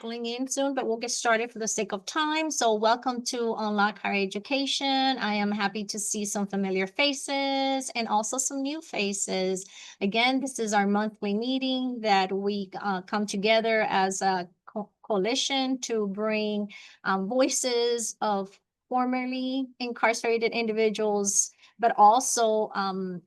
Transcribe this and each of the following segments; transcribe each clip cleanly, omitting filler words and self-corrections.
trickling in soon, but we'll get started for the sake of time. So welcome to Unlock Higher Education. I am happy to see some familiar faces and also some new faces. Again, this is our monthly meeting that we come together as a coalition to bring voices of formerly incarcerated individuals, but also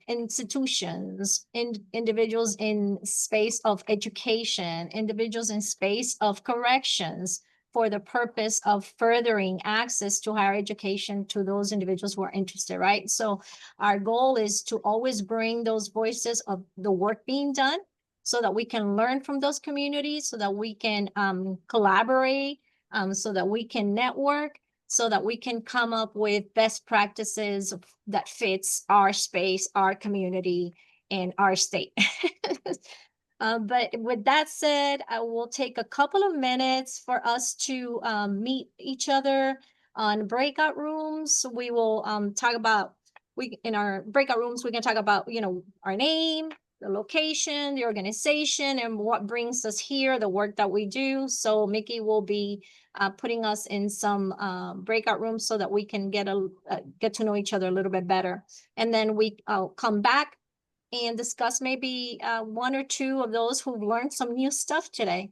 institutions, individuals in space of education, individuals in space of corrections, for the purpose of furthering access to higher education to those individuals who are interested, right? So our goal is to always bring those voices of the work being done so that we can learn from those communities, so that we can collaborate, so that we can network, so that we can come up with best practices that fits our space, our community, and our state. But with that said, I will take a couple of minutes for us to meet each other on breakout rooms. We will talk about, in our breakout rooms, we can talk about, our name, the location, the organization, and what brings us here, the work that we do. So Mickey will be putting us in some breakout rooms so that we can get to know each other a little bit better. And then I'll come back and discuss maybe one or two of those who've learned some new stuff today.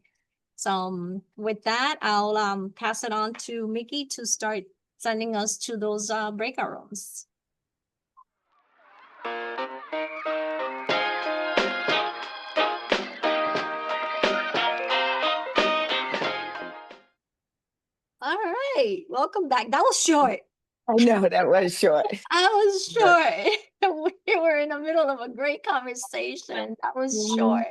So with that, I'll pass it on to Mickey to start sending us to those breakout rooms. All right, welcome back. That was short. I know that was short. I was short. We were in the middle of a great conversation. That was short.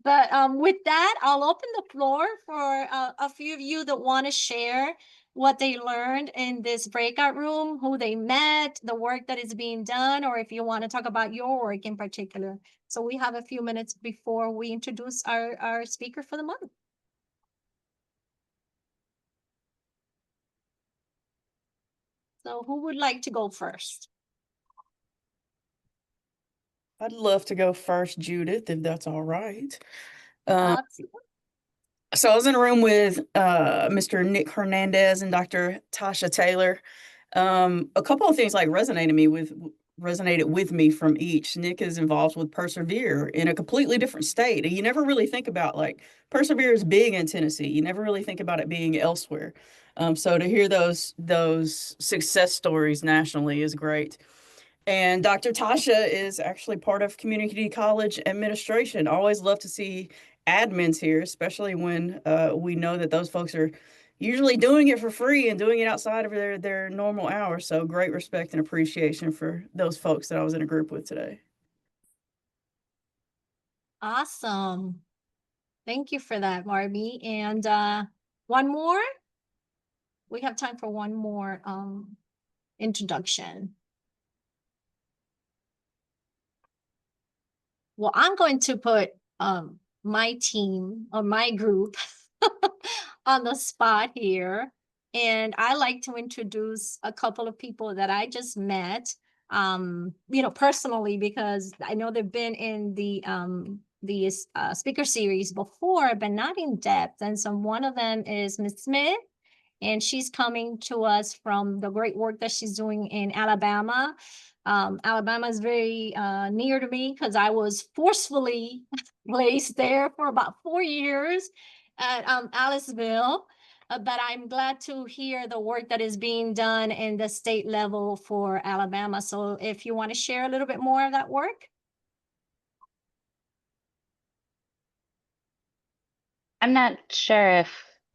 But with that, I'll open the floor for a few of you that want to share what they learned in this breakout room, who they met, the work that is being done, or if you want to talk about your work in particular. So we have a few minutes before we introduce our speaker for the month. So who would like to go first? I'd love to go first, Judith, if that's all right. So I was in a room with Mr. Nick Hernandez and Dr. Tasha Taylor. A couple of things resonated with me from each. Nick is involved with Persevere in a completely different state. And you never really think about, Persevere is big in Tennessee. You never really think about it being elsewhere. So to hear those success stories nationally is great. And Dr. Tasha is actually part of community college administration. Always love to see admins here, especially when we know that those folks are usually doing it for free and doing it outside of their normal hours. So great respect and appreciation for those folks that I was in a group with today. Awesome. Thank you for that, Barbie. And one more? We have time for one more introduction. Well, I'm going to put my team or my group on the spot here. And I like to introduce a couple of people that I just met, personally, because I know they've been in the speaker series before, but not in depth. And so one of them is Ms. Smith, and she's coming to us from the great work that she's doing in Alabama. Alabama is very near to me because I was forcefully placed there for about 4 years at Aliceville. But I'm glad to hear the work that is being done in the state level for Alabama. So if you want to share a little bit more of that work. I'm not sure if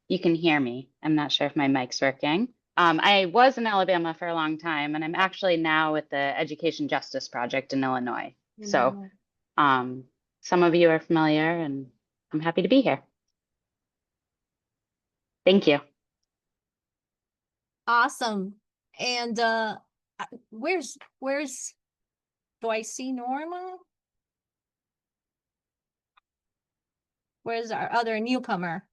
you can hear me. I'm not sure if my mic's working. I was in Alabama for a long time, and I'm actually now with the Education Justice Project in Illinois. So some of you are familiar, and I'm happy to be here. Thank you. Awesome. And where's do I see Norma? Where's our other newcomer?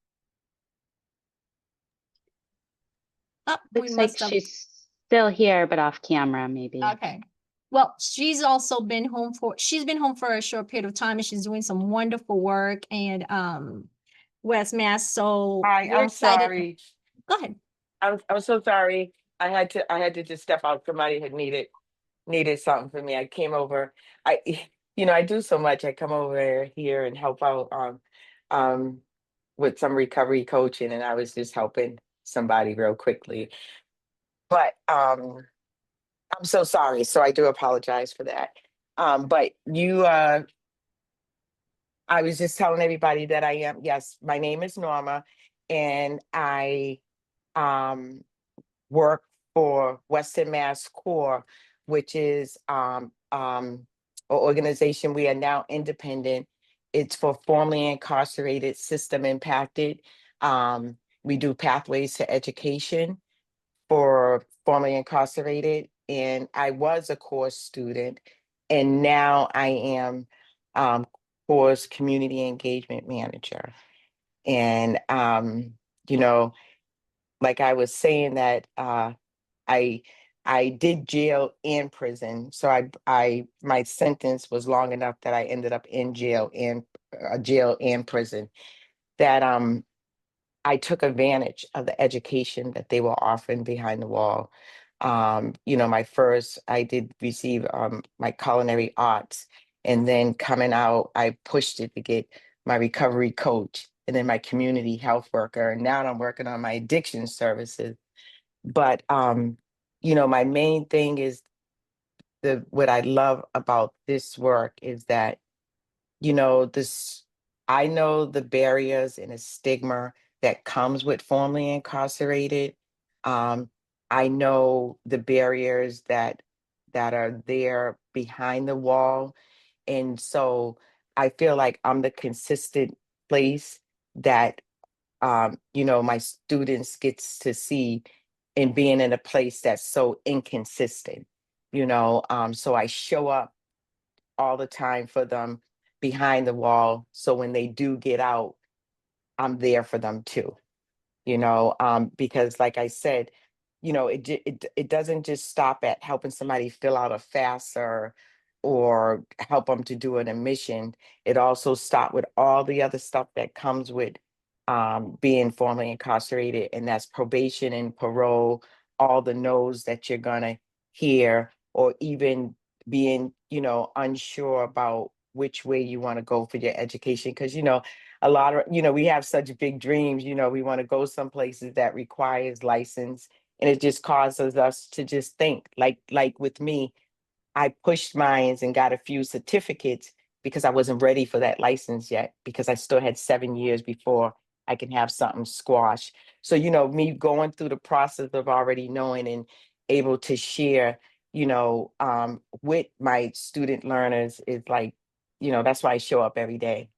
Oh, looks like she's still here, but off camera, maybe. Okay. Well, she's also been home for a short period of time, and she's doing some wonderful work. And West Mass. So Hi, we're I'm excited. sorry. Go ahead. I'm so sorry. I had to just step out. Somebody had needed something from me. I came over. I I do so much. I come over here and help out um with some recovery coaching, and I was just helping somebody real quickly. But I'm so sorry. So I do apologize for that. But I was just telling everybody that yes, my name is Norma, and I um work for Western Mass Core, which is an organization. We are now independent. It's for formerly incarcerated, system impacted. We do pathways to education for formerly incarcerated, and I was a course student, and now I am course community engagement manager. And you know, like I was saying that I I did jail and prison. So I my sentence was long enough that I ended up in jail and prison. That I took advantage of the education that they were offering behind the wall. I did receive my culinary arts, and then coming out, I pushed it to get my recovery coach and then my community health worker. And now I'm working on my addiction services. But my main thing is what I love about this work is that, this I know the barriers and the stigma that comes with formerly incarcerated. Um, I know the barriers that are there behind the wall. And so I feel like I'm the consistent place that my students gets to see in being in a place that's so inconsistent, so I show up all the time for them behind the wall. So when they do get out, I'm there for them too, because like I said, it doesn't just stop at helping somebody fill out a FAFSA or help them to do an admission. It also stopped with all the other stuff that comes with being formerly incarcerated, and that's probation and parole, all the no's that you're gonna hear, or even being, unsure about which way you want to go for your education. Because, a lot of, we have such big dreams, we want to go some places that requires license, and it just causes us to just think like with me, I pushed mines and got a few certificates because I wasn't ready for that license yet, because I still had 7 years before I can have something squash. So, me going through the process of already knowing and able to share, with my student learners is like, that's why I show up every day.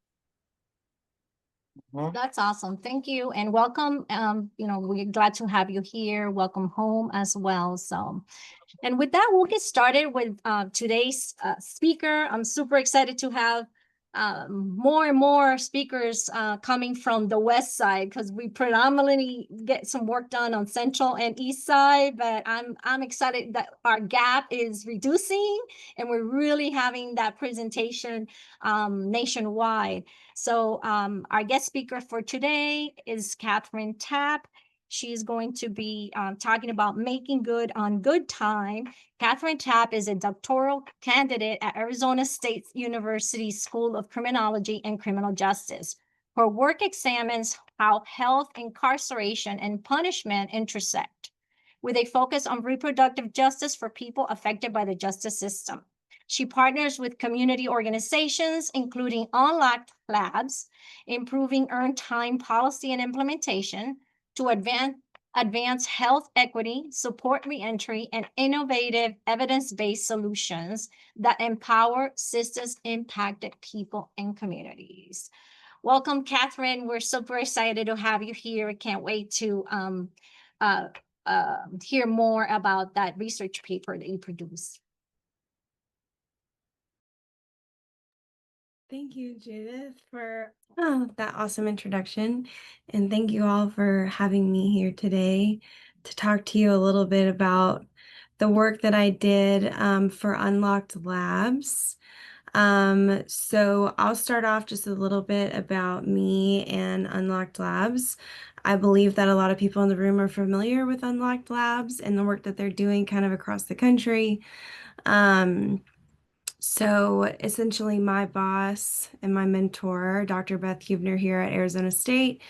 Mhm. That's awesome. Thank you and welcome. We're glad to have you here. Welcome home as well. And with that, we'll get started with today's speaker. I'm super excited to have more and more speakers coming from the West Side, because we predominantly get some work done on Central and East Side. But I'm excited that our gap is reducing, and we're really having that presentation nationwide. So our guest speaker for today is Kathryn Trapp. She's going to be talking about making good on good time. Kathryn Trapp is a doctoral candidate at Arizona State University School of Criminology and Criminal Justice. Her work examines how health, incarceration, and punishment intersect, with a focus on reproductive justice for people affected by the justice system. She partners with community organizations, including Unlocked Labs, improving earned time policy and implementation, to advance health equity, support reentry, and innovative evidence-based solutions that empower justice-impacted people and communities. Welcome, Kathryn. We're super excited to have you here. I can't wait to hear more about that research paper that you produced. Thank you, Judith, for that awesome introduction. And thank you all for having me here today to talk to you a little bit about the work that I did for Unlocked Labs. So I'll start off just a little bit about me and Unlocked Labs. I believe that a lot of people in the room are familiar with Unlocked Labs and the work that they're doing kind of across the country. So essentially my boss and my mentor, Dr. Beth Hubner here at Arizona State,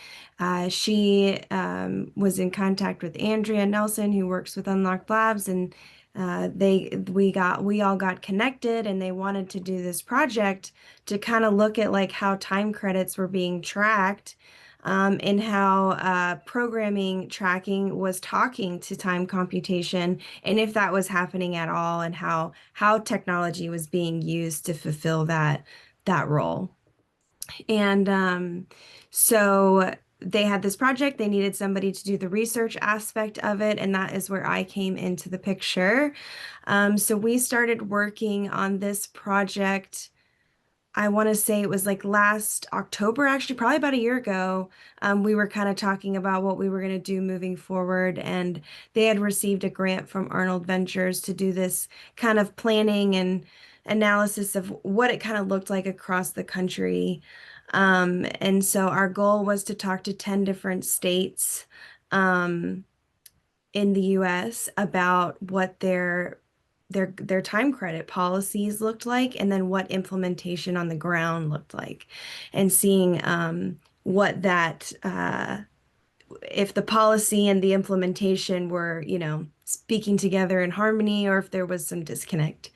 she was in contact with Andrea Nelson, who works with Unlocked Labs, and we all got connected, and they wanted to do this project to kind of look at like how time credits were being tracked, and how programming tracking was talking to time computation, and if that was happening at all, and how technology was being used to fulfill that role. And so they had this project, they needed somebody to do the research aspect of it, and that is where I came into the picture. So we started working on this project, I want to say it was like last October, actually, probably about a year ago. We were kind of talking about what we were going to do moving forward, and they had received a grant from Arnold Ventures to do this kind of planning and analysis of what it kind of looked like across the country. And so our goal was to talk to 10 different states in the US about what their time credit policies looked like, and then what implementation on the ground looked like, and seeing what that if the policy and the implementation were, speaking together in harmony, or if there was some disconnect.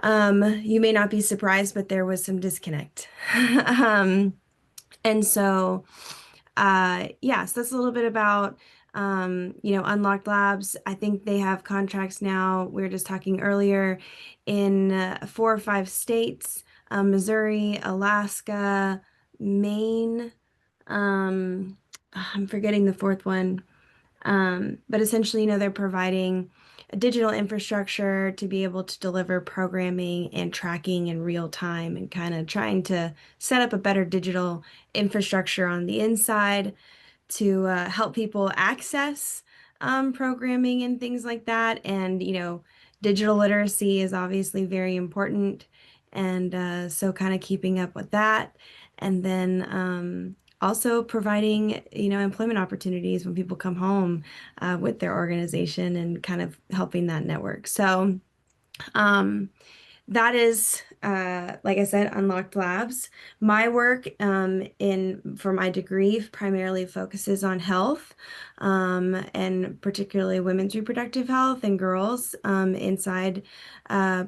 You may not be surprised, but there was some disconnect. And so yeah, so that's a little bit about Unlocked Labs. I think they have contracts now. We were just talking earlier in 4 or 5 states, Missouri, Alaska, Maine. I'm forgetting the 4th one. But essentially, they're providing a digital infrastructure to be able to deliver programming and tracking in real time, and kind of trying to set up a better digital infrastructure on the inside to help people access programming and things like that. And, digital literacy is obviously very important. And so kind of keeping up with that. And then also providing, employment opportunities when people come home with their organization, and kind of helping that network. So that is, like I said, Unlocked Labs. My work for my degree primarily focuses on health, and particularly women's reproductive health and girls inside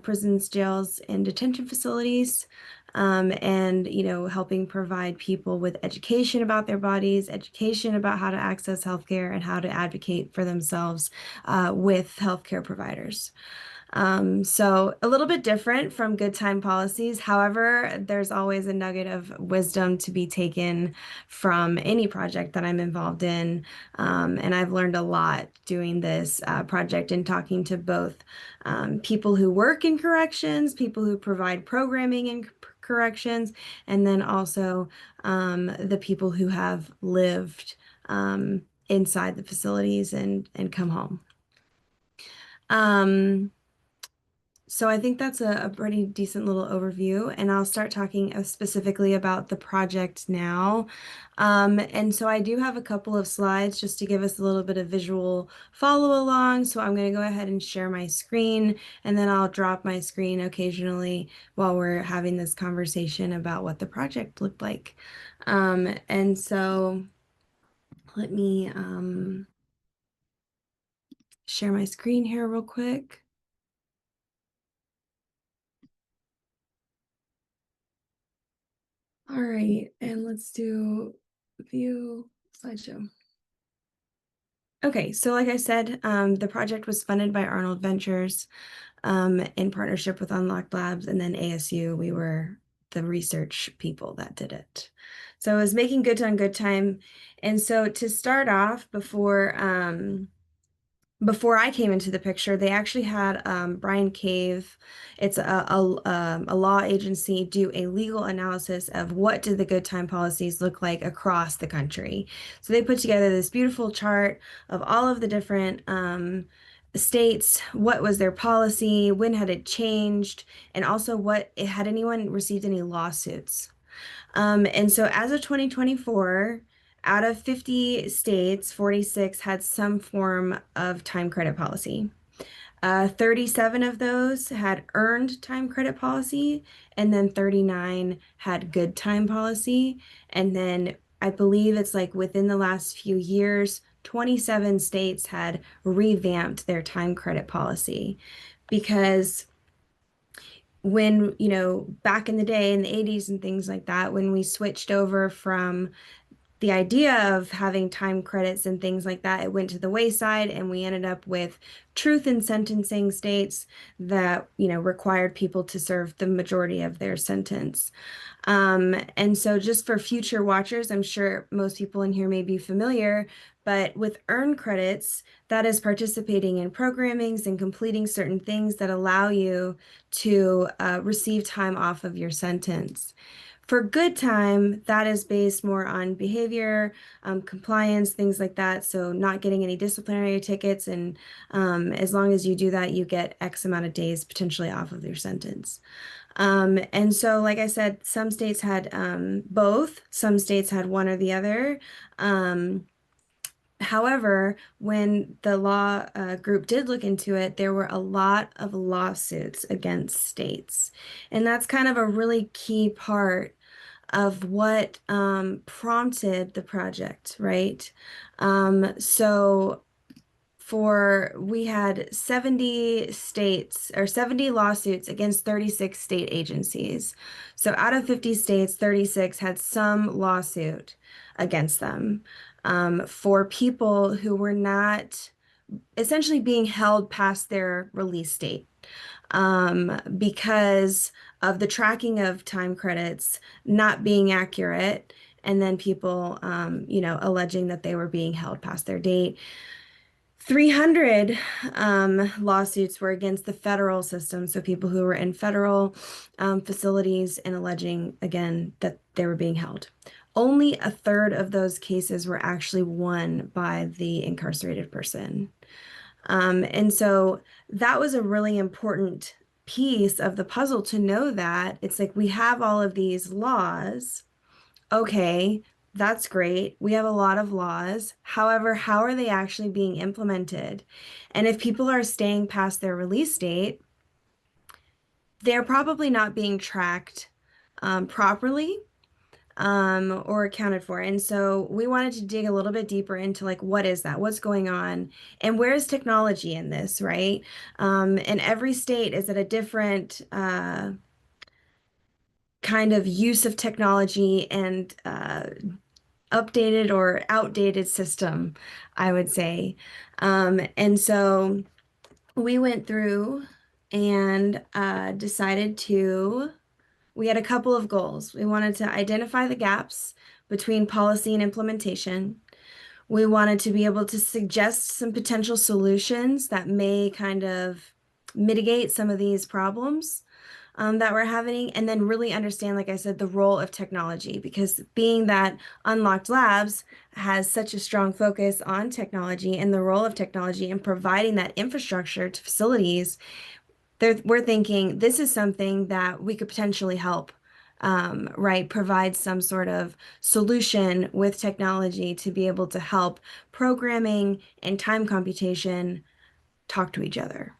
prisons, jails, and detention facilities. And helping provide people with education about their bodies, education about how to access healthcare, and how to advocate for themselves with healthcare providers. So a little bit different from good time policies. However, there's always a nugget of wisdom to be taken from any project that I'm involved in. And I've learned a lot doing this project, and talking to both people who work in corrections, people who provide programming in corrections, and then also the people who have lived inside the facilities and come home. So I think that's a pretty decent little overview, and I'll start talking specifically about the project now. And so I do have a couple of slides just to give us a little bit of visual follow along. So I'm going to go ahead and share my screen, and then I'll drop my screen occasionally while we're having this conversation about what the project looked like. And so let me share my screen here real quick. All right, and let's do view slideshow. Okay, so like I said, the project was funded by Arnold Ventures in partnership with Unlocked Labs, and then ASU. We were the research people that did it. So I was making good on good time. And so to start off, before I came into the picture, they actually had Brian Cave, it's a law agency, do a legal analysis of what did the good time policies look like across the country. So they put together this beautiful chart of all of the different states, what was their policy, when had it changed, and also had anyone received any lawsuits. And so as of 2024, out of 50 states, 46 had some form of time credit policy. 37 of those had earned time credit policy, and then 39 had good time policy. And then I believe it's like within the last few years, 27 states had revamped their time credit policy because when, back in the day in the 80s and things like that, when we switched over from the idea of having time credits and things like that, it went to the wayside, and we ended up with truth in sentencing states that, required people to serve the majority of their sentence. And so just for future watchers, I'm sure most people in here may be familiar, but with earn credits, that is participating in programmings and completing certain things that allow you to receive time off of your sentence. For good time, that is based more on behavior, compliance, things like that. So not getting any disciplinary tickets. And as long as you do that, you get X amount of days potentially off of your sentence. And so, like I said, some states had both, some states had one or the other. However, when the law group did look into it, there were a lot of lawsuits against states. And that's kind of a really key part of what prompted the project, right? So we had 70 states or 70 lawsuits against 36 state agencies. So out of 50 states, 36 had some lawsuit against them for people who were not essentially being held past their release date because of the tracking of time credits not being accurate, and then people, alleging that they were being held past their date. 300 lawsuits were against the federal system, so people who were in federal facilities and alleging, again, that they were being held. Only a third of those cases were actually won by the incarcerated person. And so that was a really important piece of the puzzle to know that it's like we have all of these laws. Okay, that's great. We have a lot of laws. However, how are they actually being implemented? And if people are staying past their release date, they're probably not being tracked properly or accounted for. And so we wanted to dig a little bit deeper into like, what is that? What's going on? And where is technology in this, right? And every state is at a different kind of use of technology and updated or outdated system, I would say. And so we went through and decided we had a couple of goals. We wanted to identify the gaps between policy and implementation. We wanted to be able to suggest some potential solutions that may kind of mitigate some of these problems that we're having, and then really understand, like I said, the role of technology, because being that Unlocked Labs has such a strong focus on technology and the role of technology in providing that infrastructure to facilities, we're thinking this is something that we could potentially help, right? Provide some sort of solution with technology to be able to help programming and time computation talk to each other.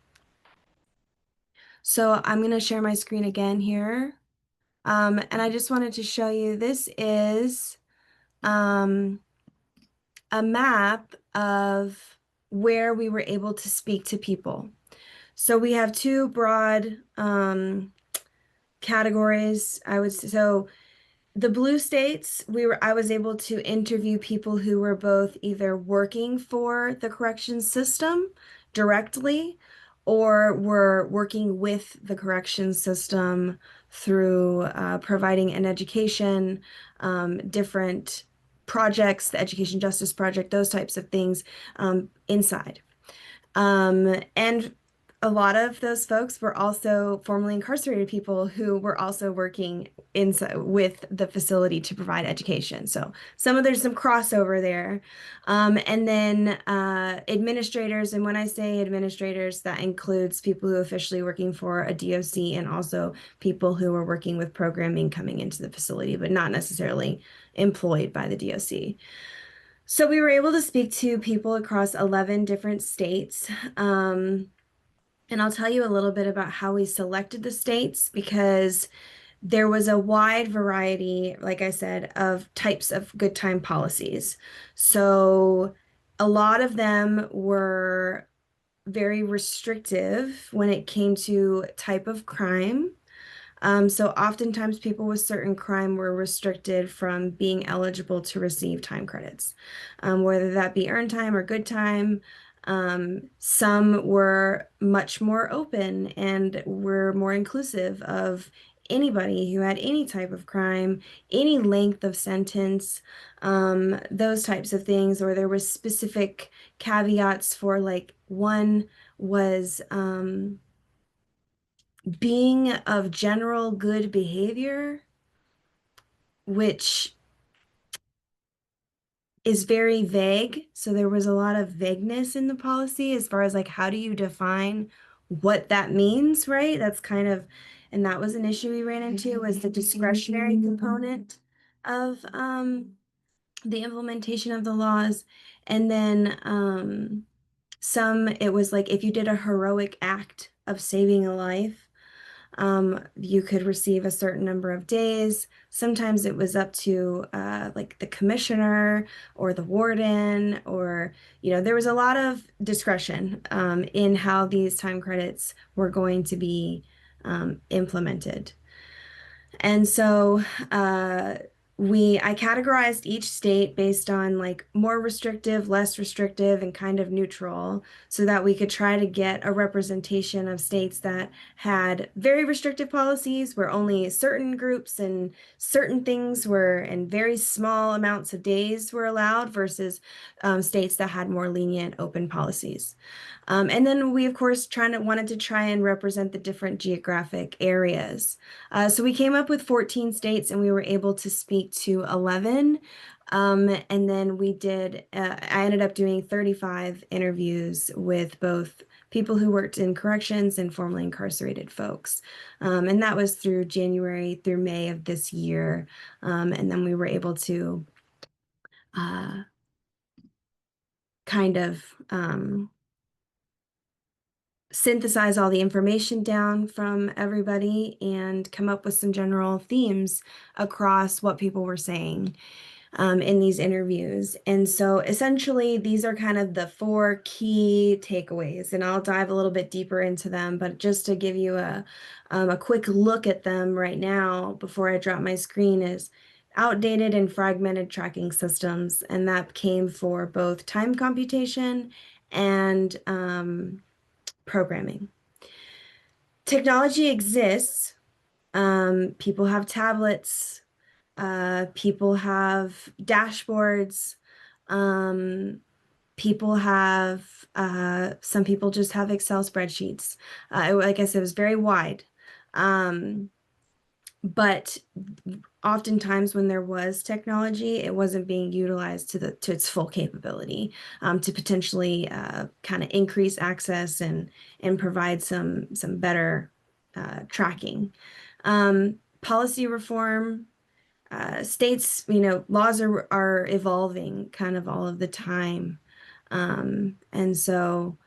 So I'm going to share my screen again here. And I just wanted to show you, this is a map of where we were able to speak to people. So we have two broad categories, so the blue states, I was able to interview people who were both either working for the corrections system directly or were working with the corrections system through providing an education, different projects, the Education Justice Project, those types of things inside. And a lot of those folks were also formerly incarcerated people who were also working with the facility to provide education. So there's some crossover there. And then administrators, and when I say administrators, that includes people who are officially working for a DOC and also people who are working with programming coming into the facility, but not necessarily employed by the DOC. So we were able to speak to people across 11 different states. And I'll tell you a little bit about how we selected the states, because there was a wide variety, like I said, of types of good time policies. So a lot of them were very restrictive when it came to type of crime. So oftentimes people with certain crime were restricted from being eligible to receive time credits, whether that be earned time or good time. Some were much more open and were more inclusive of anybody who had any type of crime, any length of sentence, those types of things, or there was specific caveats for, like, one was being of general good behavior, which is very vague. So there was a lot of vagueness in the policy as far as, like, how do you define what that means, right? That's kind of, and that was an issue we ran into, was the discretionary component of the implementation of the laws. And then it was like, if you did a heroic act of saving a life, you could receive a certain number of days. Sometimes it was up to like the commissioner or the warden, or, there was a lot of discretion in how these time credits were going to be implemented. And so I categorized each state based on, like, more restrictive, less restrictive, and kind of neutral, so that we could try to get a representation of states that had very restrictive policies where only certain groups and certain things were, and very small amounts of days were allowed, versus states that had more lenient, open policies. And then we, of course, wanted to try and represent the different geographic areas. So we came up with 14 states, and we were able to speak to 11. And then I ended up doing 35 interviews with both people who worked in corrections and formerly incarcerated folks. And that was through January through May of this year. And then we were able to kind of synthesize all the information down from everybody and come up with some general themes across what people were saying in these interviews. And so essentially, these are kind of the 4 key takeaways, and I'll dive a little bit deeper into them, but just to give you a quick look at them right now before I drop my screen, is outdated and fragmented tracking systems, and that came for both time computation and programming. Technology exists. People have tablets. People have dashboards. People have, some people just have Excel spreadsheets. Like I said, it was very wide. But oftentimes when there was technology, it wasn't being utilized to its full capability, to potentially kind of increase access and provide some better tracking. Policy reform, states, laws are evolving kind of all of the time. And so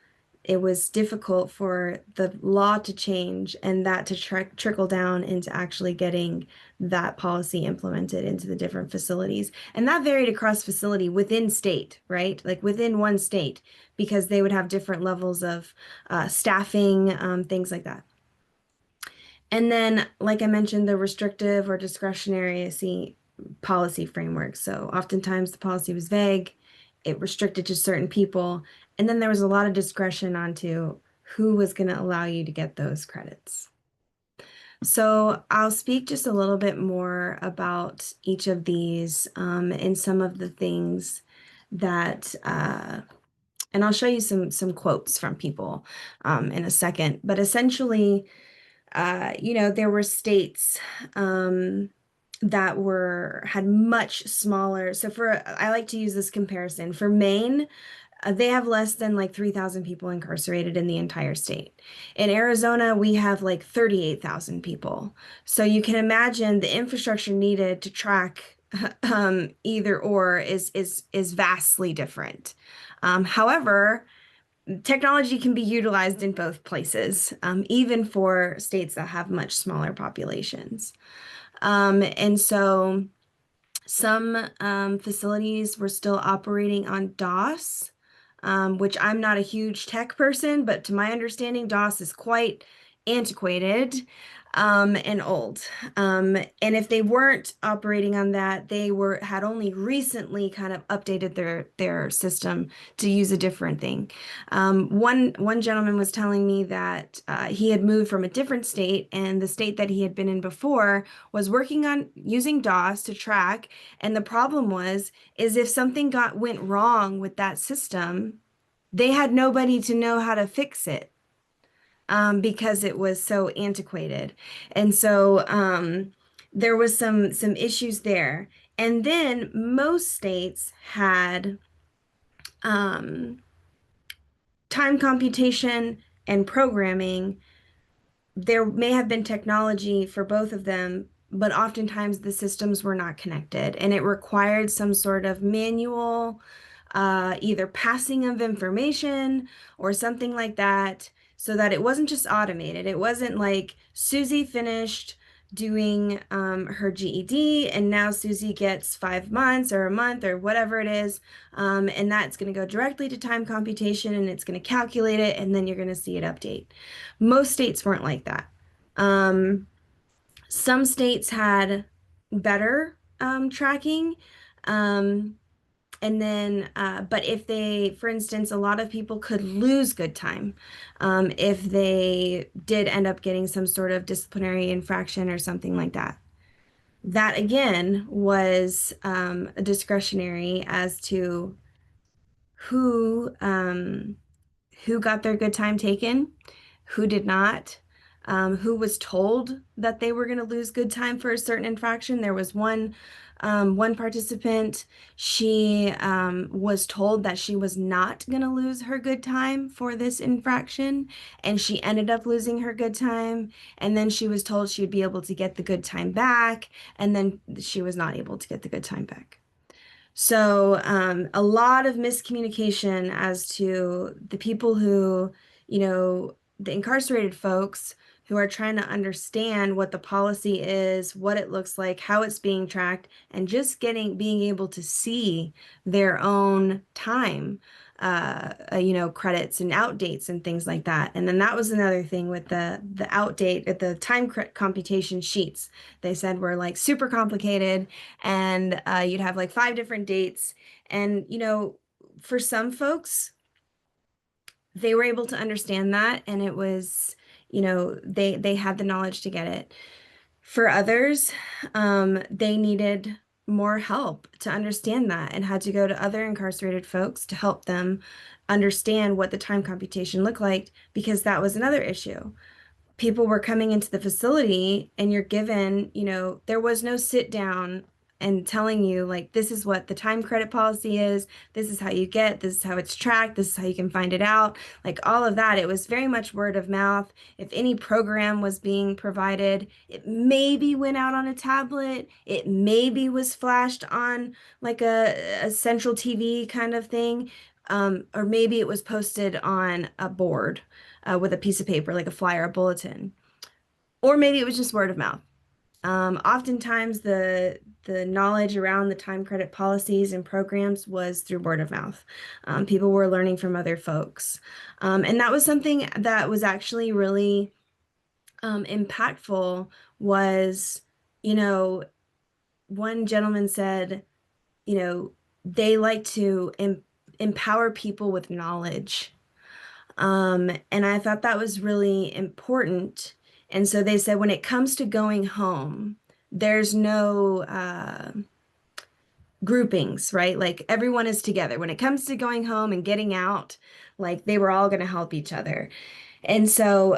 it was difficult for the law to change and that to trickle down into actually getting that policy implemented into the different facilities. And that varied across facility within state, right? Like within one state, because they would have different levels of staffing, things like that. And then, like I mentioned, the restrictive or discretionary policy framework. So oftentimes the policy was vague, it restricted to certain people, and then there was a lot of discretion onto who was going to allow you to get those credits. So I'll speak just a little bit more about each of these and some of the things that And I'll show you some quotes from people in a second. But essentially, there were states that had much smaller. So I like to use this comparison. For Maine, they have less than like 3,000 people incarcerated in the entire state. In Arizona, we have like 38,000 people. So you can imagine the infrastructure needed to track either or is vastly different. However, technology can be utilized in both places, even for states that have much smaller populations. And so some facilities were still operating on DOS, which I'm not a huge tech person, but to my understanding, DOS is quite antiquated and old. And if they weren't operating on that, they had only recently kind of updated their system to use a different thing. One gentleman was telling me that he had moved from a different state, and the state that he had been in before was working on using DOS to track. And the problem is if something went wrong with that system, they had nobody to know how to fix it. Because it was so antiquated. And so there was some issues there. And then most states had time computation and programming. There may have been technology for both of them, but oftentimes the systems were not connected, and it required some sort of manual, either passing of information or something like that, so that it wasn't just automated. It wasn't like Susie finished doing her GED and now Susie gets 5 months or a month or whatever it is, and that's going to go directly to time computation and it's going to calculate it, and then you're going to see it update. Most states weren't like that. Some states had better tracking. And then, but if for instance, a lot of people could lose good time if they did end up getting some sort of disciplinary infraction or something like that. That again was discretionary as to who got their good time taken, who did not, who was told that they were going to lose good time for a certain infraction. There was one participant, she was told that she was not going to lose her good time for this infraction, and she ended up losing her good time. And then she was told she would be able to get the good time back, and then she was not able to get the good time back. So a lot of miscommunication as to the people who, the incarcerated folks who are trying to understand what the policy is, what it looks like, how it's being tracked, and just being able to see their own time, credits and outdates and things like that. And then that was another thing with the outdate, the time computation sheets. They said were like super complicated, and you'd have like 5 different dates. And, for some folks, they were able to understand that, and it was, they had the knowledge to get it. For others, they needed more help to understand that and had to go to other incarcerated folks to help them understand what the time computation looked like, because that was another issue. People were coming into the facility and you're given, there was no sit down and telling you like, this is what the time credit policy is, this is how you get, this is how it's tracked, this is how you can find it out, like all of that. It was very much word of mouth. If any program was being provided, it maybe went out on a tablet, it maybe was flashed on like a central TV kind of thing, or maybe it was posted on a board with a piece of paper, like a flyer, a bulletin, or maybe it was just word of mouth. Oftentimes the knowledge around the time credit policies and programs was through word of mouth. People were learning from other folks. And that was something that was actually really impactful was, one gentleman said, they like to empower people with knowledge. And I thought that was really important. And so they said, when it comes to going home, there's no groupings, right? Like everyone is together. When it comes to going home and getting out, like they were all going to help each other. And so,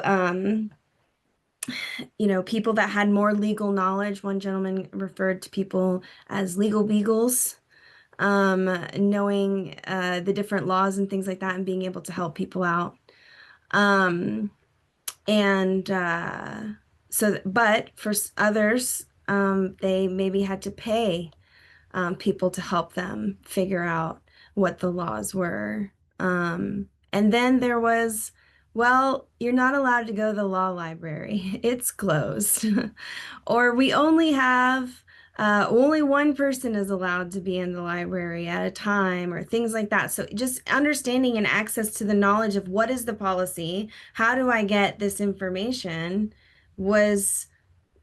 you know, people that had more legal knowledge, one gentleman referred to people as legal beagles, knowing the different laws and things like that and being able to help people out. And so, but for others, they maybe had to pay people to help them figure out what the laws were. And then there was, well, you're not allowed to go to the law library. It's closed. Or we only have, only one person is allowed to be in the library at a time, or things like that. So just understanding and access to the knowledge of what is the policy, how do I get this information, was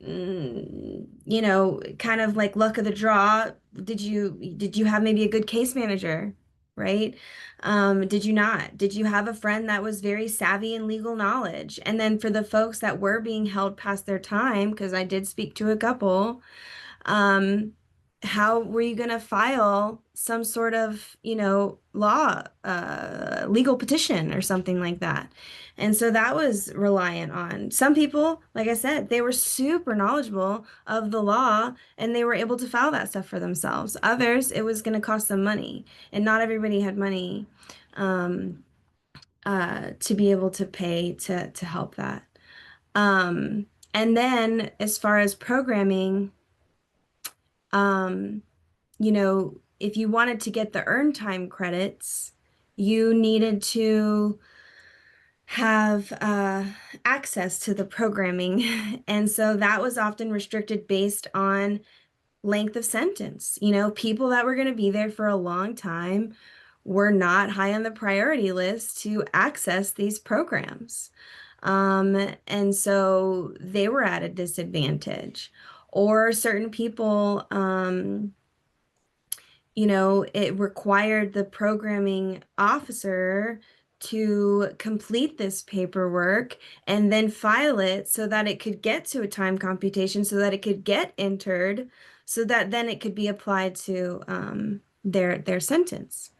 you know, kind of like luck of the draw. Did you have maybe a good case manager, right? Did you not? Did you have a friend that was very savvy in legal knowledge? And then for the folks that were being held past their time, because I did speak to a couple, how were you going to file some sort of, you know, law, legal petition or something like that? And so that was reliant on some people. Like I said, they were super knowledgeable of the law and they were able to file that stuff for themselves. Others, it was going to cost them money, and not everybody had money to be able to pay to help that. And then as far as programming, you know, if you wanted to get the earn time credits, you needed to have access to the programming. And so that was often restricted based on length of sentence. You know, people that were going to be there for a long time were not high on the priority list to access these programs. And so they were at a disadvantage. Or certain people, you know, it required the programming officer to complete this paperwork and then file it so that it could get to a time computation, so that it could get entered, so that then it could be applied to their sentence.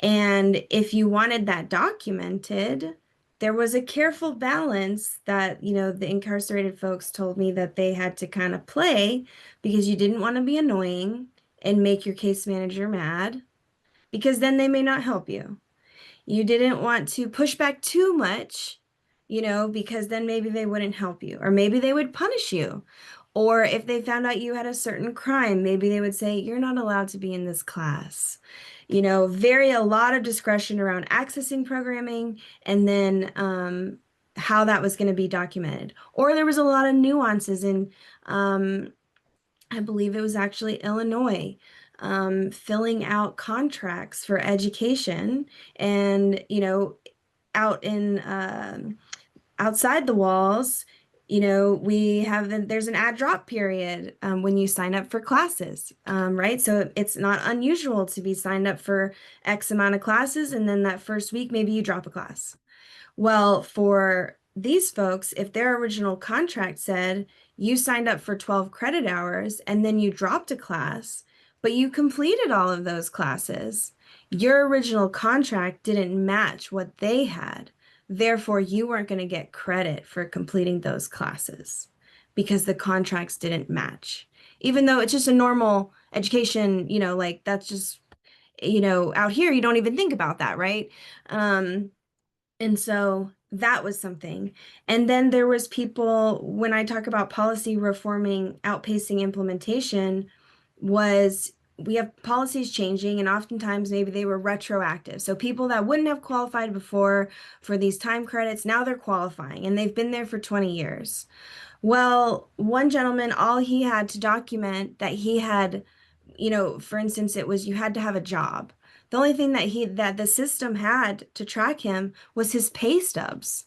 And if you wanted that documented, there was a careful balance that, you know, the incarcerated folks told me that they had to kind of play, because you didn't want to be annoying and make your case manager mad, because then they may not help you. You didn't want to push back too much, you know, because then maybe they wouldn't help you, or maybe they would punish you. Or if they found out you had a certain crime, maybe they would say, you're not allowed to be in this class. You know, a lot of discretion around accessing programming, and then how that was going to be documented. Or there was a lot of nuances in, I believe it was actually Illinois, filling out contracts for education, and, you know, out in outside the walls, you know, there's an add drop period when you sign up for classes, right? So it's not unusual to be signed up for X amount of classes, and then that first week, maybe you drop a class. Well, for these folks, if their original contract said you signed up for 12 credit hours and then you dropped a class, but you completed all of those classes, your original contract didn't match what they had. Therefore, you weren't going to get credit for completing those classes because the contracts didn't match. Even though it's just a normal education, you know, like that's just, you know, out here, you don't even think about that, right? And so that was something. And then there was people, when I talk about policy reforming, outpacing implementation, was we have policies changing, and oftentimes maybe they were retroactive. So people that wouldn't have qualified before for these time credits, now they're qualifying, and they've been there for 20 years. Well, one gentleman, all he had to document that he had, you know, for instance, it was you had to have a job. The only thing that the system had to track him was his pay stubs.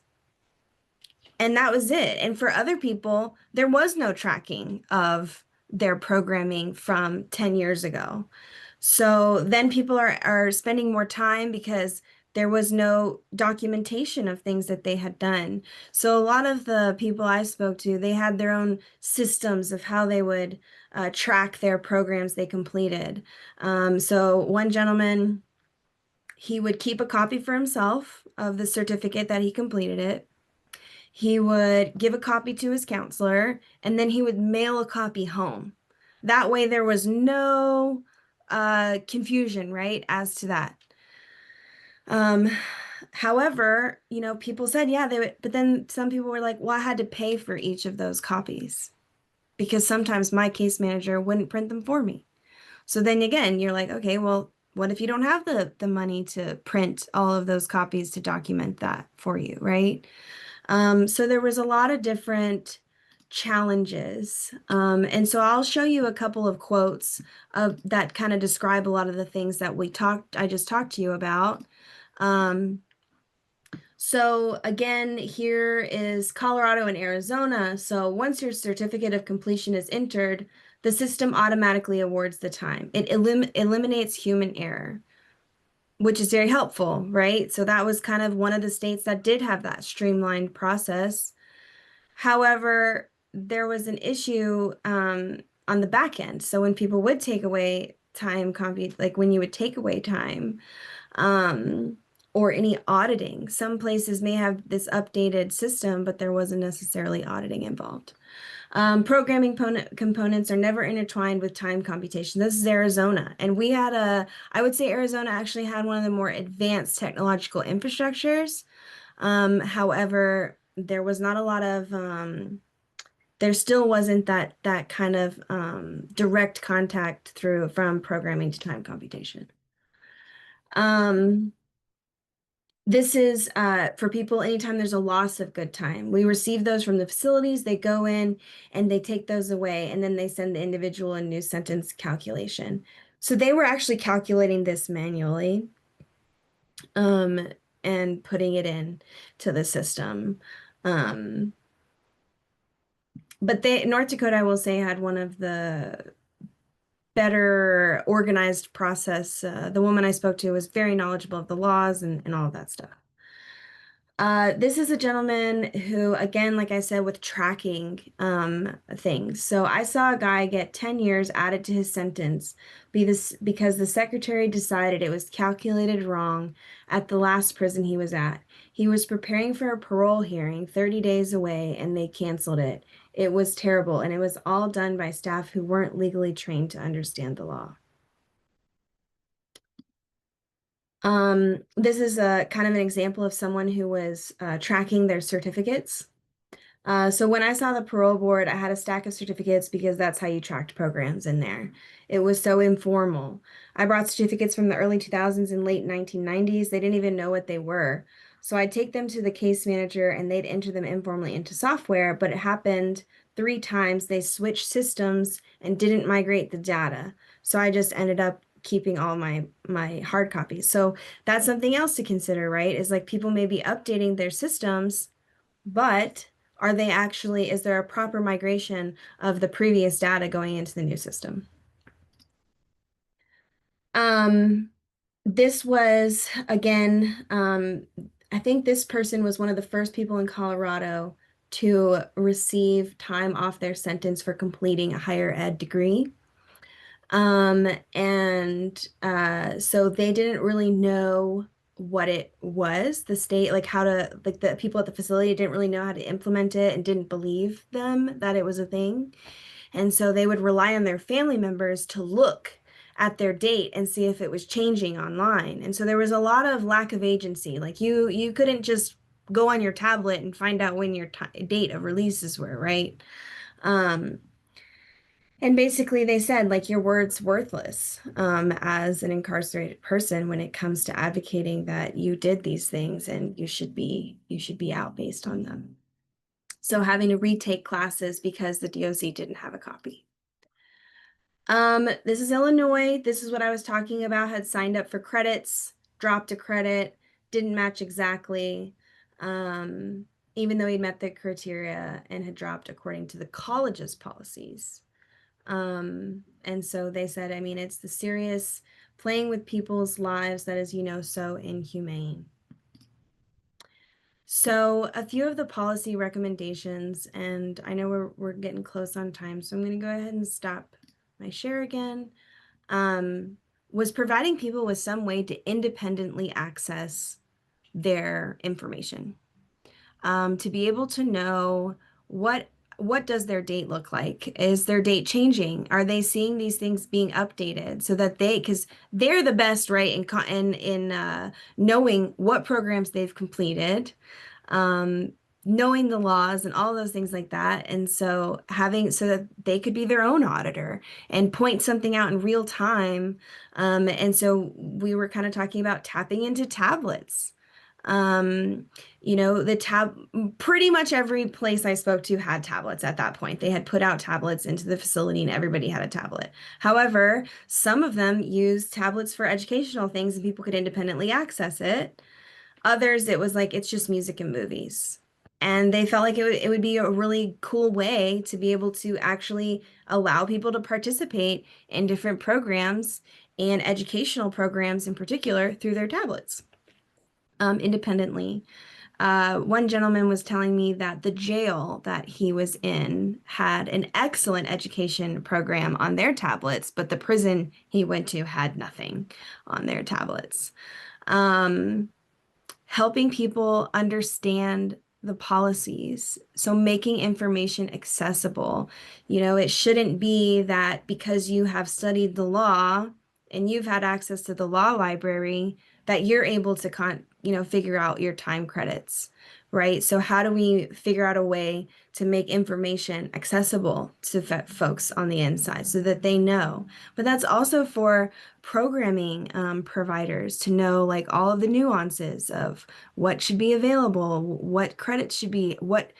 And that was it. And for other people, there was no tracking of their programming from 10 years ago. So then people are spending more time because There was no documentation of things that they had done. So a lot of the people I spoke to, they had their own systems of how they would track their programs they completed. So one gentleman, he would keep a copy for himself of the certificate that he completed it. He would give a copy to his counselor, and then he would mail a copy home. That way there was no confusion, right, as to that. However, you know, people said, yeah, they would, but then some people were like, well, I had to pay for each of those copies because sometimes my case manager wouldn't print them for me. So then again, you're like, okay, well, what if you don't have the money to print all of those copies to document that for you, right? So there was a lot of different challenges. And so I'll show you a couple of quotes of that kind of describe a lot of the things that I just talked to you about. So again, here is Colorado and Arizona. So once your certificate of completion is entered, the system automatically awards the time. It eliminates human error, which is very helpful, right? So that was kind of one of the states that did have that streamlined process. However, there was an issue on the back end. So when people would take away time, like when you would take away time, or any auditing. Some places may have this updated system, but there wasn't necessarily auditing involved. Programming components are never intertwined with time computation. This is Arizona. And we had I would say Arizona actually had one of the more advanced technological infrastructures. However, there was not a lot of, there still wasn't that kind of direct contact from programming to time computation. This is for people anytime there's a loss of good time. We receive those from the facilities, they go in and they take those away, and then they send the individual a new sentence calculation. So they were actually calculating this manually and putting it in to the system. But North Dakota, I will say, had one of the better organized process. The woman I spoke to was very knowledgeable of the laws and all of that stuff. This is a gentleman who, again, like I said, with tracking things. So I saw a guy get 10 years added to his sentence because the secretary decided it was calculated wrong at the last prison he was at. He was preparing for a parole hearing 30 days away and they canceled it. It was terrible, and it was all done by staff who weren't legally trained to understand the law. This is a kind of an example of someone who was tracking their certificates. So when I saw the parole board, I had a stack of certificates because that's how you tracked programs in there. It was so informal. I brought certificates from the early 2000s and late 1990s. They didn't even know what they were. So I'd take them to the case manager and they'd enter them informally into software, but it happened 3 times. They switched systems and didn't migrate the data. So I just ended up keeping all my hard copies. So that's something else to consider, right? Is like people may be updating their systems, but are they actually, is there a proper migration of the previous data going into the new system? This was, again, I think this person was one of the first people in Colorado to receive time off their sentence for completing a higher ed degree. So they didn't really know what it was, the state, like how to, like the people at the facility didn't really know how to implement it and didn't believe them that it was a thing. And so they would rely on their family members to look at their date and see if it was changing online. And so there was a lot of lack of agency. Like you couldn't just go on your tablet and find out when your date of releases were, right? And basically they said, like, your word's worthless as an incarcerated person when it comes to advocating that you did these things and you should be out based on them. So having to retake classes because the DOC didn't have a copy. This is Illinois. This is what I was talking about, had signed up for credits, dropped a credit, didn't match exactly, even though he'd met the criteria and had dropped according to the college's policies. And so they said, I mean, it's the serious playing with people's lives that is, so inhumane. So a few of the policy recommendations, and I know we're getting close on time, so I'm going to go ahead and stop my share again, was providing people with some way to independently access their information, to be able to know what does their date look like? Is their date changing? Are they seeing these things being updated so that because they're the best, right, in knowing what programs they've completed, knowing the laws and all those things like that. And so so that they could be their own auditor and point something out in real time. And so we were kind of talking about tapping into tablets. Pretty much every place I spoke to had tablets at that point. They had put out tablets into the facility and everybody had a tablet. However, some of them used tablets for educational things and people could independently access it. Others, it was like, it's just music and movies. And they felt like it would be a really cool way to be able to actually allow people to participate in different programs and educational programs in particular through their tablets, independently. One gentleman was telling me that the jail that he was in had an excellent education program on their tablets, but the prison he went to had nothing on their tablets. Helping people understand the policies. So making information accessible. It shouldn't be that because you have studied the law and you've had access to the law library that you're able to figure out your time credits, right? So how do we figure out a way to make information accessible to folks on the inside so that they know? But that's also for programming providers to know like all of the nuances of what should be available, what credits should be, what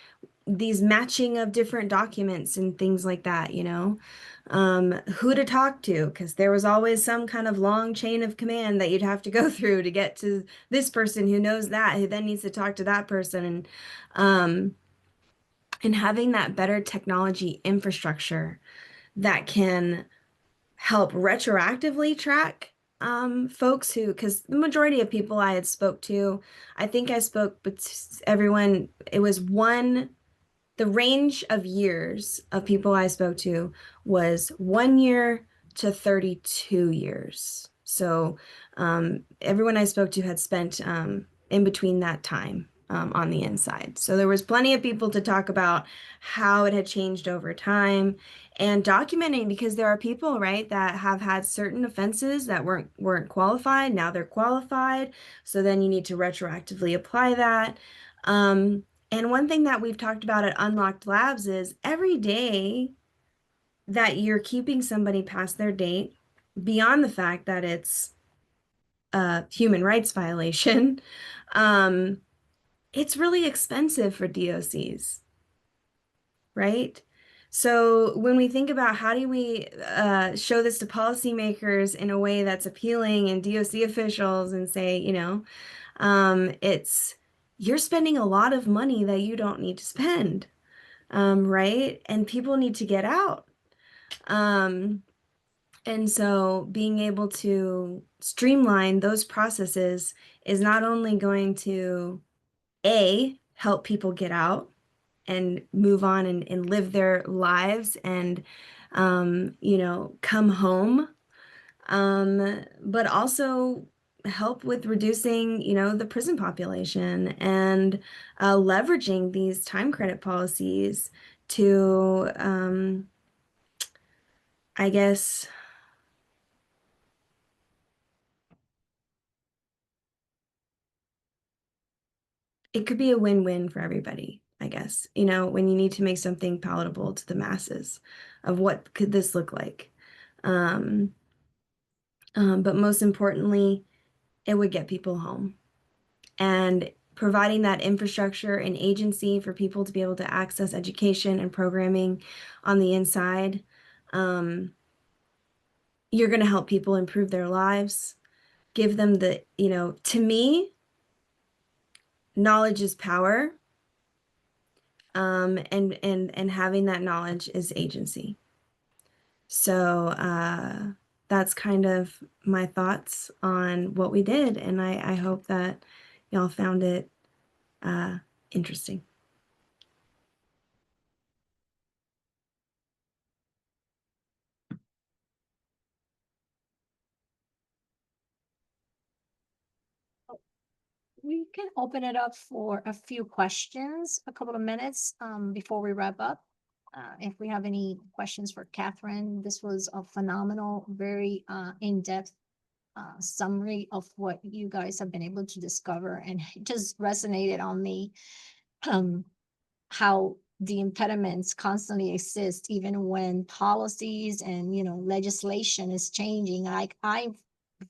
these matching of different documents and things like that, who to talk to, because there was always some kind of long chain of command that you'd have to go through to get to this person who knows that, who then needs to talk to that person. And having that better technology infrastructure that can help retroactively track folks who, because the majority of people I had spoke to, I think I spoke with everyone, it was the range of years of people I spoke to was 1 year to 32 years. So everyone I spoke to had spent in between that time on the inside. So there was plenty of people to talk about how it had changed over time and documenting, because there are people, right, that have had certain offenses that weren't qualified. Now they're qualified. So then you need to retroactively apply that. And one thing that we've talked about at Unlocked Labs is every day that you're keeping somebody past their date, beyond the fact that it's a human rights violation, it's really expensive for DOCs, right? So when we think about how do we show this to policymakers in a way that's appealing and DOC officials and say, you're spending a lot of money that you don't need to spend, right? And people need to get out. And so being able to streamline those processes is not only going to, help people get out and move on and live their lives and, come home, but also help with reducing, the prison population and leveraging these time credit policies to, I guess, it could be a win-win for everybody, I guess, when you need to make something palatable to the masses of what could this look like. But most importantly, it would get people home. And providing that infrastructure and agency for people to be able to access education and programming on the inside, you're going to help people improve their lives, give them the, to me, knowledge is power. And having that knowledge is agency. So that's kind of my thoughts on what we did, and I hope that y'all found it interesting. We can open it up for a few questions, a couple of minutes before we wrap up. If we have any questions for Kathryn, this was a phenomenal, very in-depth summary of what you guys have been able to discover, and it just resonated on me how the impediments constantly exist even when policies and legislation is changing. Like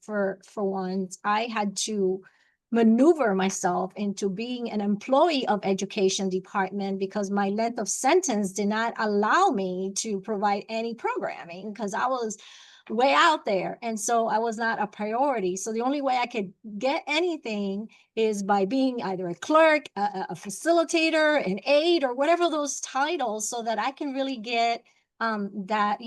for once, I had to maneuver myself into being an employee of education department because my length of sentence did not allow me to provide any programming because I was way out there. And so I was not a priority. So the only way I could get anything is by being either a clerk, a facilitator, an aide, or whatever those titles, so that I can really get that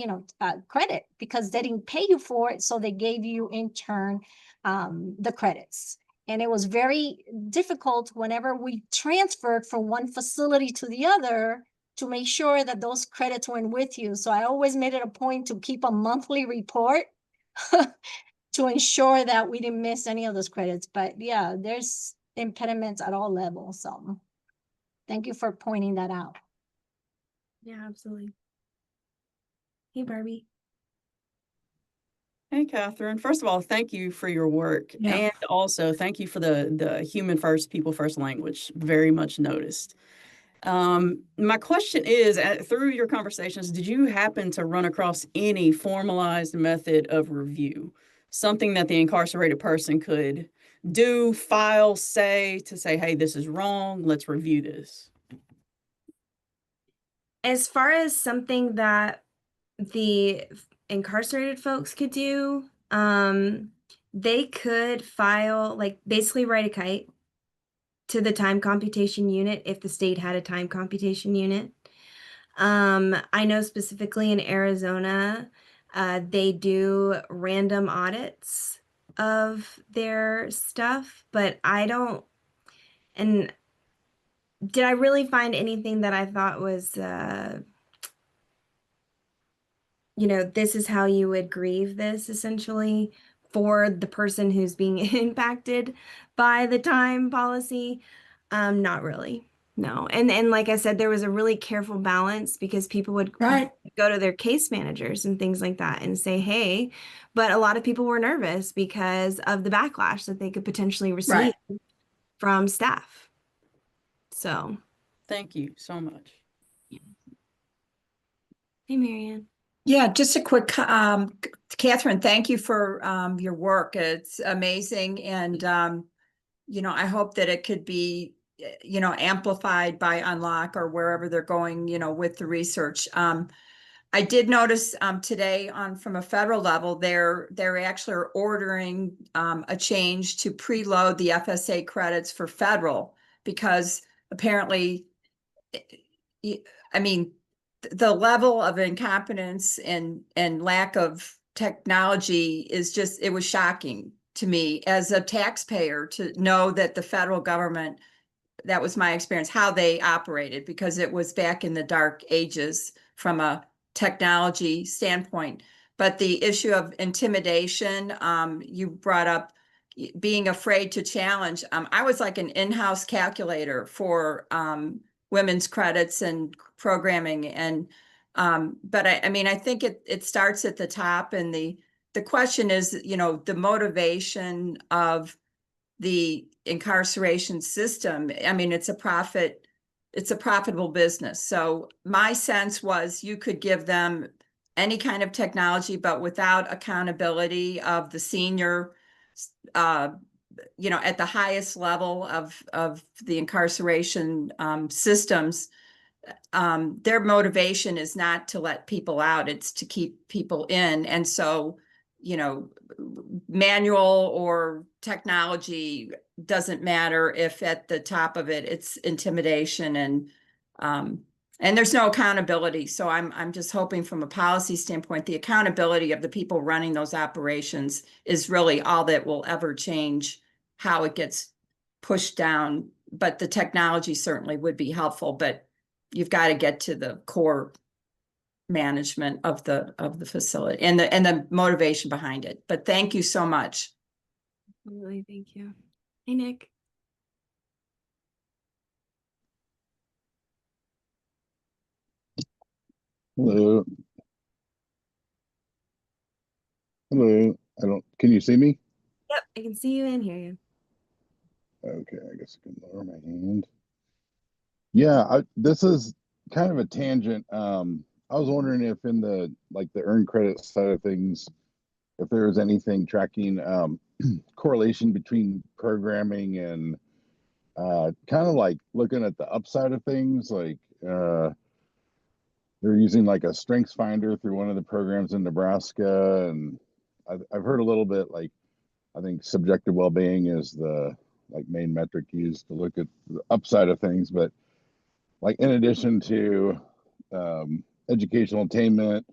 credit, because they didn't pay you for it. So they gave you in turn the credits. And it was very difficult whenever we transferred from one facility to the other to make sure that those credits went with you. So I always made it a point to keep a monthly report to ensure that we didn't miss any of those credits. But yeah, there's impediments at all levels. So thank you for pointing that out. Yeah, absolutely. Hey, Barbie. Hey, Kathryn. First of all, thank you for your work. Yeah. And also thank you for the human first, people first language. Very much noticed. My question is, through your conversations, did you happen to run across any formalized method of review? Something that the incarcerated person could do, file, say, hey, this is wrong, let's review this? As far as something that the incarcerated folks could do, they could file, like, basically write a kite to the time computation unit if the state had a time computation unit. I know specifically in Arizona, they do random audits of their stuff, but I don't, and did I really find anything that I thought was, this is how you would grieve this essentially for the person who's being impacted by the time policy? Not really. No. And like I said, there was a really careful balance because people would Right. go to their case managers and things like that and say, hey, but a lot of people were nervous because of the backlash that they could potentially receive from staff. So. Thank you so much. Hey, Marianne. Yeah, just a quick, Kathryn, thank you for your work. It's amazing. And, I hope that it could be, amplified by Unlock or wherever they're going, with the research. I did notice today from a federal level, they're actually ordering a change to preload the FSA credits for federal, because apparently, the level of incompetence and lack of technology is just, it was shocking to me as a taxpayer to know that the federal government, that was my experience, how they operated, because it was back in the dark ages from a technology standpoint. But the issue of intimidation, you brought up being afraid to challenge. I was like an in-house calculator for women's credits and programming. And but I think it starts at the top, and the question is, the motivation of the incarceration system. It's a profitable business. So my sense was you could give them any kind of technology, but without accountability of the senior, at the highest level of the incarceration systems, their motivation is not to let people out, it's to keep people in. And so, manual or technology doesn't matter if at the top of it, it's intimidation and And there's no accountability. So I'm just hoping from a policy standpoint, the accountability of the people running those operations is really all that will ever change how it gets pushed down. But the technology certainly would be helpful, but you've got to get to the core management of the facility and the motivation behind it. But thank you so much. Really, thank you. Hey, Nick. Hello. Hello. I don't, can you see me? Yep, I can see you and hear you. Okay, I guess I can lower my hand. Yeah, this is kind of a tangent. I was wondering if in the the earned credit side of things, if there was anything tracking correlation between programming and kind of like looking at the upside of things, they're using like a strengths finder through one of the programs in Nebraska, and I've heard a little bit I think subjective well-being is the main metric used to look at the upside of things, but in addition to educational attainment,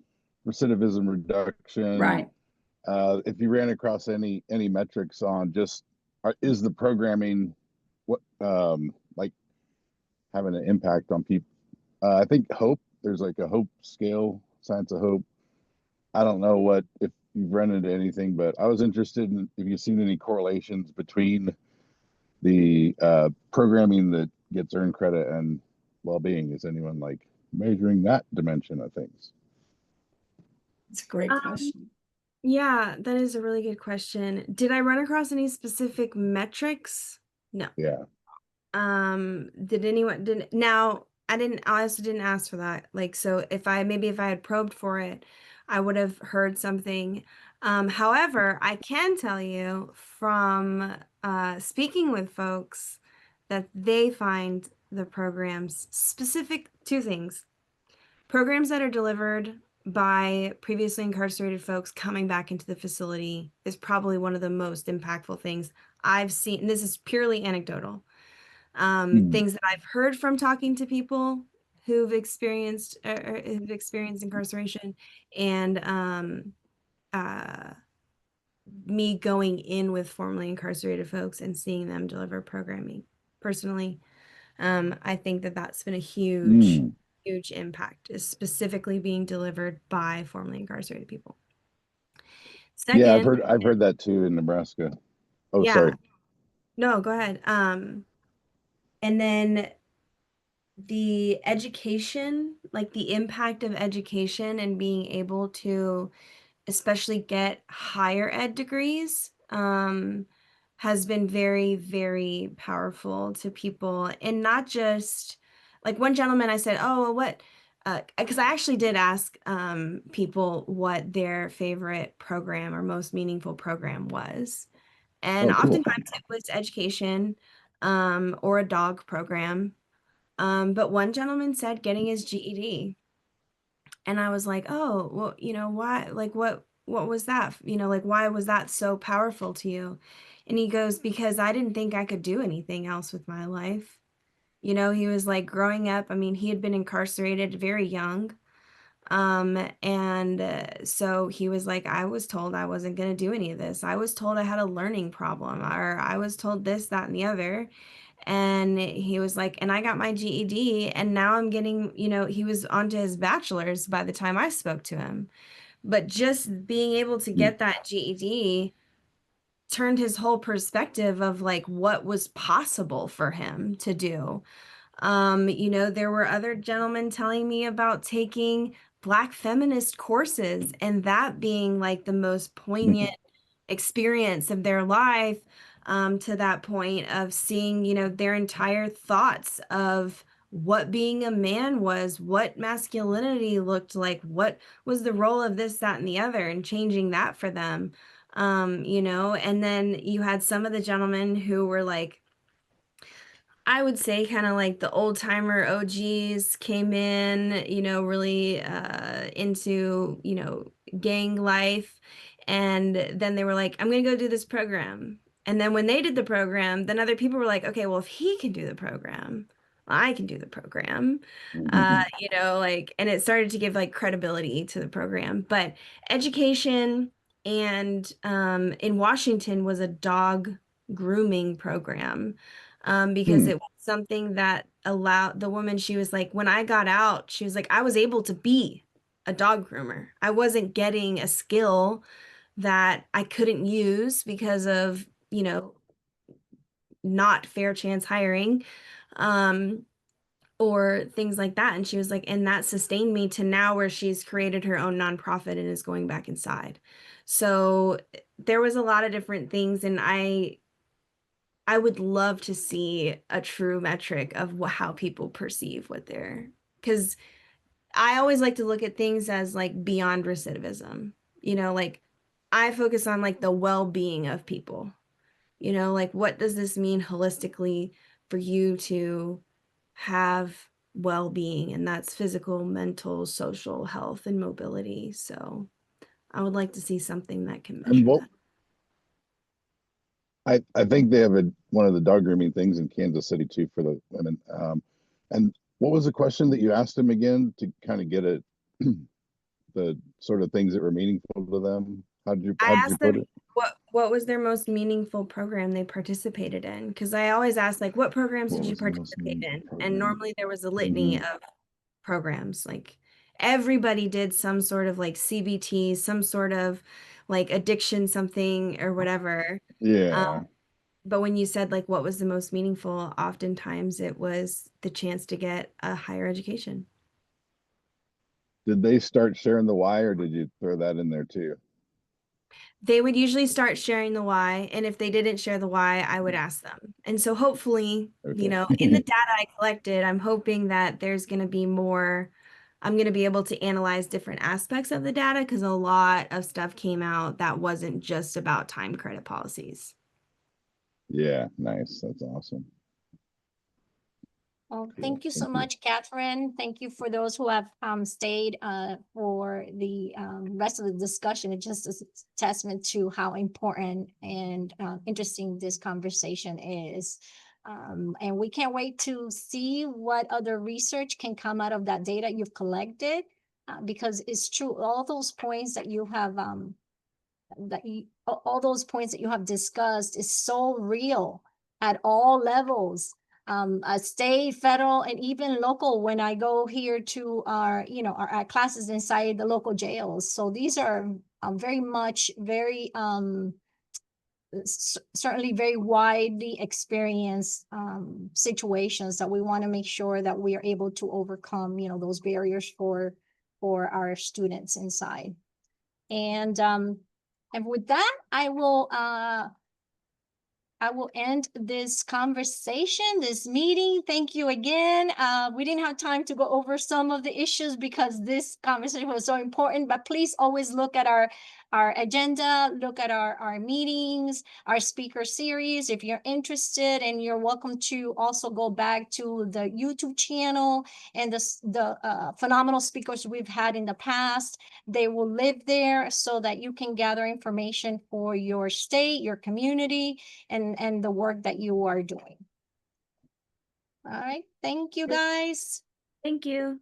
recidivism reduction, Right. if you ran across any metrics on just is the programming what having an impact on people? I think hope, there's like a hope scale, science of hope. I don't know if you've run into anything, but I was interested in if you've seen any correlations between the programming that gets earned credit and well-being. Is anyone measuring that dimension of things? It's a great question. Yeah, that is a really good question. Did I run across any specific metrics? No. Yeah. I also didn't ask for that. So if I had probed for it, I would have heard something. However, I can tell you from speaking with folks that they find the programs specific to things. Programs that are delivered by previously incarcerated folks coming back into the facility is probably one of the most impactful things I've seen. And this is purely anecdotal. Things that I've heard from talking to people who've experienced incarceration, and me going in with formerly incarcerated folks and seeing them deliver programming personally. I think that that's been a huge impact, is specifically being delivered by formerly incarcerated people. Second, yeah, I've heard that too in Nebraska. Oh, yeah. sorry. No, go ahead. And then the education, the impact of education and being able to especially get higher ed degrees, has been very, very powerful to people. And not just one gentleman, I said, oh, what, because I actually did ask people what their favorite program or most meaningful program was. And Oh, cool. oftentimes it was education, or a dog program. But one gentleman said getting his GED. And I was like, oh, well, why, what was that? Why was that so powerful to you? And he goes, because I didn't think I could do anything else with my life. He was growing up. I mean, he had been incarcerated very young. So he was like, I was told I wasn't going to do any of this. I was told I had a learning problem, or I was told this, that, and the other. And he was like, and I got my GED, and now I'm getting, he was on to his bachelor's by the time I spoke to him. But just being able to get that GED turned his whole perspective of what was possible for him to do. There were other gentlemen telling me about taking Black feminist courses, and that being the most poignant experience of their life, to that point of seeing, their entire thoughts of what being a man was, what masculinity looked like, what was the role of this, that, and the other, and changing that for them. And then you had some of the gentlemen who were I would say kind of the old timer OGs came in, really into, gang life. And then they were like, I'm going to go do this program. And then when they did the program, then other people were like, okay, well, if he can do the program, I can do the program. Mhm. You know, like, and it started to give like credibility to the program. But education and in Washington was a dog grooming program, because Hmm. it was something that allowed the woman, she was like, when I got out, she was like, I was able to be a dog groomer. I wasn't getting a skill that I couldn't use because of, you know, not fair chance hiring. Or things like that. And she was like, and that sustained me to now where she's created her own nonprofit and is going back inside. So there was a lot of different things, and I would love to see a true metric of how people perceive what they're, because I always like to look at things as like beyond recidivism. You know, like I focus on like the well-being of people. You know, like what does this mean holistically for you to have well-being? And that's physical, mental, social health, and mobility. So I would like to see something that can And measure what that. I think they have one of the dog grooming things in Kansas City too for the women. And what was the question that you asked him again to kind of get it, the sort of things that were meaningful to them? How did I you asked put them it? what was their most meaningful program they participated in, because I always ask like, what programs What did you was the most participate meaningful in? And program? normally there was a litany Mhm. of programs. Like everybody did some sort of like CBT, some sort of like addiction, something or whatever. Yeah. But when you said like what was the most meaningful, oftentimes it was the chance to get a higher education. Did they start sharing the why, or did you throw that in there too? They would usually start sharing the why, and if they didn't share the why, I would ask them. And so hopefully, you know, in the Okay. data I collected, I'm hoping that there's going to be more, I'm going to be able to analyze different aspects of the data, because a lot of stuff came out that wasn't just about time credit policies. Yeah, nice. That's awesome. Well, Cool. thank you so Thank you. much, Kathryn. Thank you for those who have stayed for the rest of the discussion. It just is a testament to how important and interesting this conversation is. And we can't wait to see what other research can come out of that data you've collected, because it's true, all those points that you have all those points that you have discussed is so real at all levels, state, federal, and even local. When I go here to our, you know, our classes inside the local jails, so these are very much very certainly very widely experienced situations that we want to make sure that we are able to overcome, you know, those barriers for our students inside. And with that, I will end this conversation, this meeting. Thank you again. We didn't have time to go over some of the issues because this conversation was so important, but please always look at our agenda, look at our meetings, our speaker series. If you're interested, and you're welcome to also go back to the YouTube channel and the phenomenal speakers we've had in the past. They will live there so that you can gather information for your state, your community, and the work that you are doing. All right. Thank you, guys. Thank you.